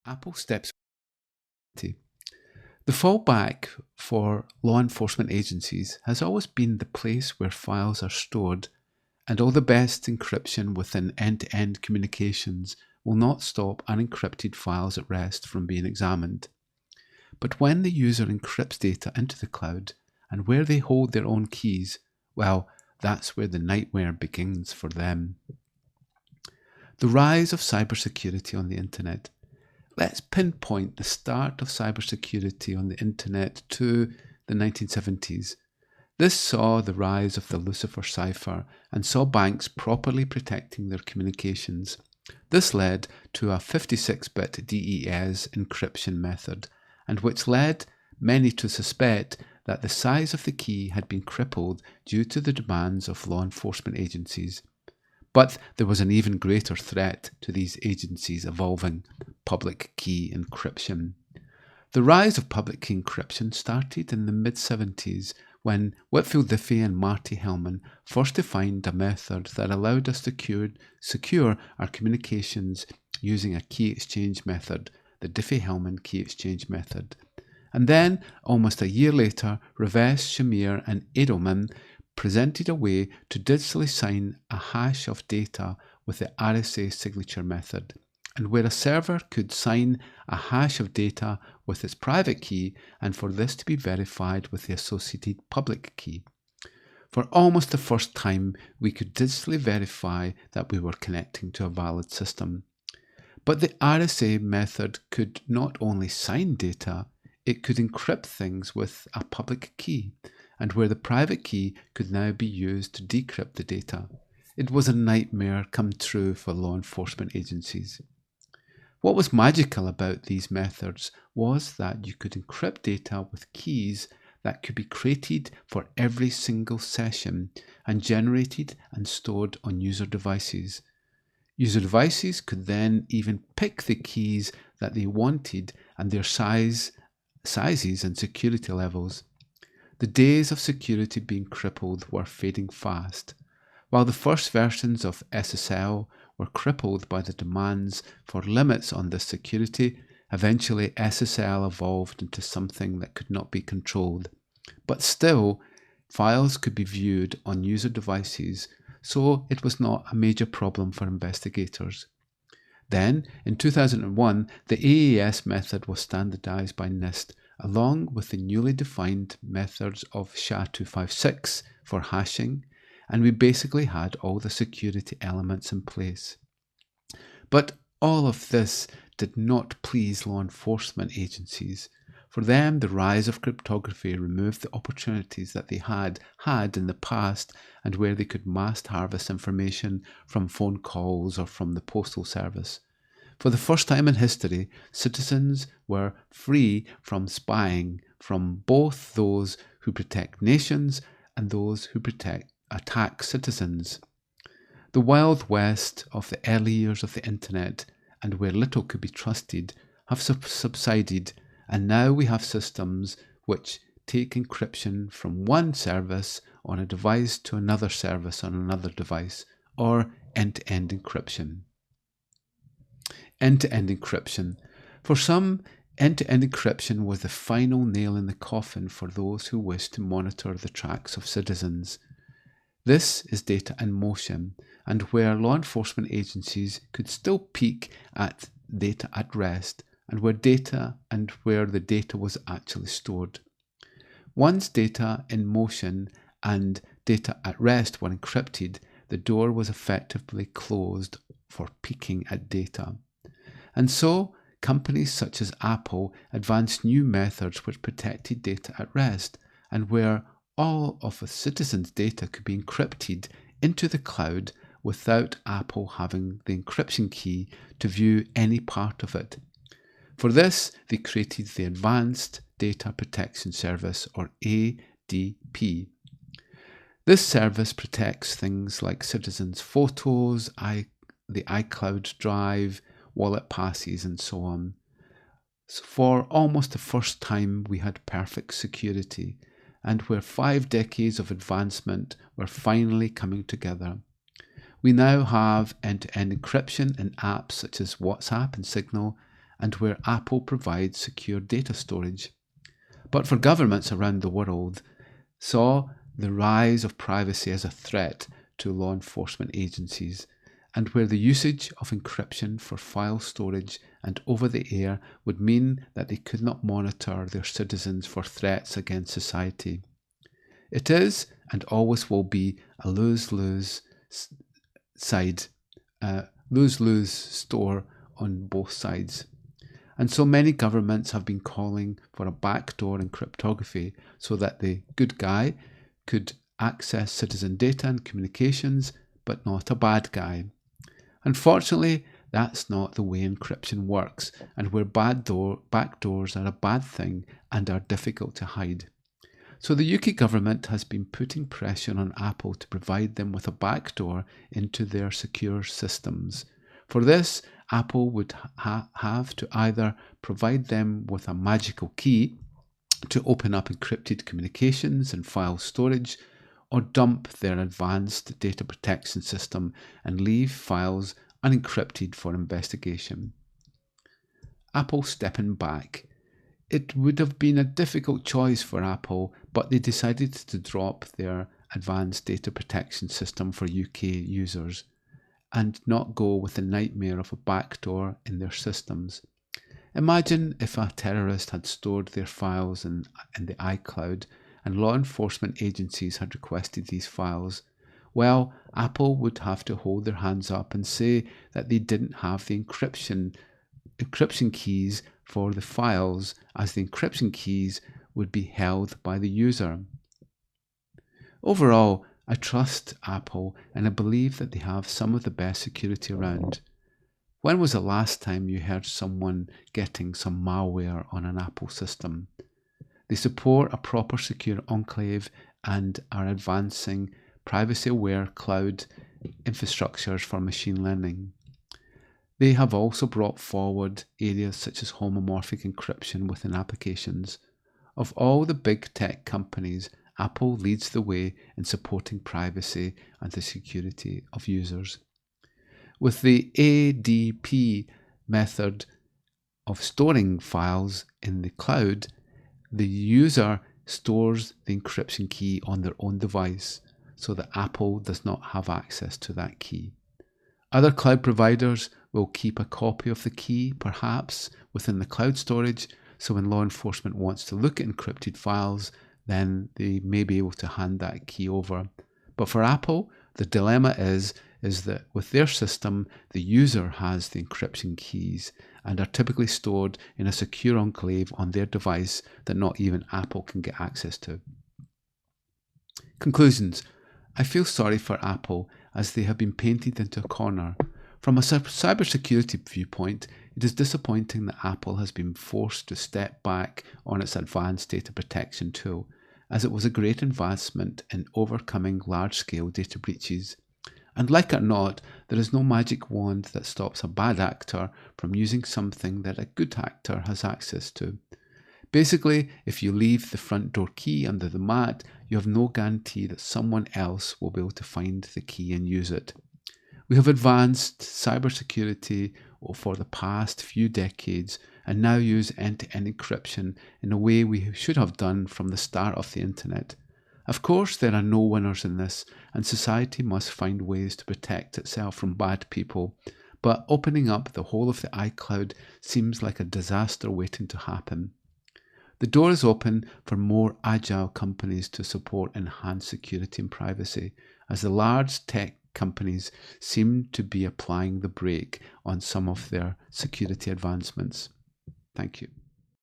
Apple steps. The fallback for law enforcement agencies has always been the place where files are stored, and all the best encryption within end-to-end communications will not stop unencrypted files at rest from being examined. But when the user encrypts data into the cloud and where they hold their own keys, well, that's where the nightmare begins for them. The rise of cybersecurity on the internet. Let's pinpoint the start of cybersecurity on the internet to the 1970s. This saw the rise of the Lucifer cipher and saw banks properly protecting their communications. This led to a 56-bit DES encryption method, and which led many to suspect that the size of the key had been crippled due to the demands of law enforcement agencies. But there was an even greater threat to these agencies evolving: public key encryption. The rise of public key encryption started in the mid-70s when Whitfield Diffie and Marty Hellman first defined a method that allowed us to secure our communications using a key exchange method, the Diffie-Hellman key exchange method. And then, almost a year later, Rivest, Shamir and Edelman presented a way to digitally sign a hash of data with the RSA signature method, and where a server could sign a hash of data with its private key and for this to be verified with the associated public key. For almost the first time, we could digitally verify that we were connecting to a valid system. But the RSA method could not only sign data, it could encrypt things with a public key, and where the private key could now be used to decrypt the data. It was a nightmare come true for law enforcement agencies. What was magical about these methods was that you could encrypt data with keys that could be created for every single session and generated and stored on user devices. User devices could then even pick the keys that they wanted and their sizes and security levels. The days of security being crippled were fading fast. While the first versions of SSL were crippled by the demands for limits on this security, eventually SSL evolved into something that could not be controlled. But still, files could be viewed on user devices, so it was not a major problem for investigators. Then, in 2001, the AES method was standardized by NIST, along with the newly defined methods of SHA-256 for hashing, and we basically had all the security elements in place. But all of this did not please law enforcement agencies. For them, the rise of cryptography removed the opportunities that they had in the past and where they could mass harvest information from phone calls or from the postal service. For the first time in history, citizens were free from spying from both those who protect nations and those who attack citizens. The Wild West of the early years of the internet, and where little could be trusted, have subsided, and now we have systems which take encryption from one service on a device to another service on another device, or end-to-end encryption. End-to-end encryption. For some, end-to-end encryption was the final nail in the coffin for those who wished to monitor the tracks of citizens. This is data in motion, and where law enforcement agencies could still peek at data at rest, and where the data was actually stored. Once data in motion and data at rest were encrypted, the door was effectively closed for peeking at data. And so, companies such as Apple advanced new methods which protected data at rest, and where all of a citizen's data could be encrypted into the cloud without Apple having the encryption key to view any part of it. For this, they created the Advanced Data Protection Service, or ADP. This service protects things like citizens' photos, the iCloud Drive, wallet passes, and so on. So for almost the first time, we had perfect security, and where 5 decades of advancement were finally coming together. We now have end-to-end encryption in apps such as WhatsApp and Signal, and where Apple provides secure data storage. But for governments around the world, saw the rise of privacy as a threat to law enforcement agencies, and where the usage of encryption for file storage and over the air would mean that they could not monitor their citizens for threats against society. It is and always will be a lose-lose store on both sides. And so many governments have been calling for a backdoor in cryptography so that the good guy could access citizen data and communications, but not a bad guy. Unfortunately, that's not the way encryption works, and where backdoors are a bad thing and are difficult to hide. So the UK government has been putting pressure on Apple to provide them with a backdoor into their secure systems. For this, Apple would have to either provide them with a magical key to open up encrypted communications and file storage, or dump their advanced data protection system and leave files unencrypted for investigation. Apple stepping back. It would have been a difficult choice for Apple, but they decided to drop their advanced data protection system for UK users and not go with the nightmare of a backdoor in their systems. Imagine if a terrorist had stored their files in the iCloud and law enforcement agencies had requested these files. Well, Apple would have to hold their hands up and say that they didn't have the encryption keys for the files, as the encryption keys would be held by the user. Overall, I trust Apple and I believe that they have some of the best security around. When was the last time you heard someone getting some malware on an Apple system? They support a proper secure enclave and are advancing privacy-aware cloud infrastructures for machine learning. They have also brought forward areas such as homomorphic encryption within applications. Of all the big tech companies, Apple leads the way in supporting privacy and the security of users. With the ADP method of storing files in the cloud, the user stores the encryption key on their own device so that Apple does not have access to that key. Other cloud providers will keep a copy of the key, perhaps within the cloud storage, so when law enforcement wants to look at encrypted files, then they may be able to hand that key over. But for Apple, the dilemma is that with their system, the user has the encryption keys and are typically stored in a secure enclave on their device that not even Apple can get access to. Conclusions. I feel sorry for Apple as they have been painted into a corner. From a cybersecurity viewpoint, it is disappointing that Apple has been forced to step back on its advanced data protection tool, as it was a great advancement in overcoming large-scale data breaches. And like it or not, there is no magic wand that stops a bad actor from using something that a good actor has access to. Basically, if you leave the front door key under the mat, you have no guarantee that someone else will be able to find the key and use it. We have advanced cybersecurity for the past few decades and now use end-to-end encryption in a way we should have done from the start of the internet. Of course, there are no winners in this, and society must find ways to protect itself from bad people, but opening up the whole of the iCloud seems like a disaster waiting to happen. The door is open for more agile companies to support enhanced security and privacy, as the large tech companies seem to be applying the brake on some of their security advancements. Thank you.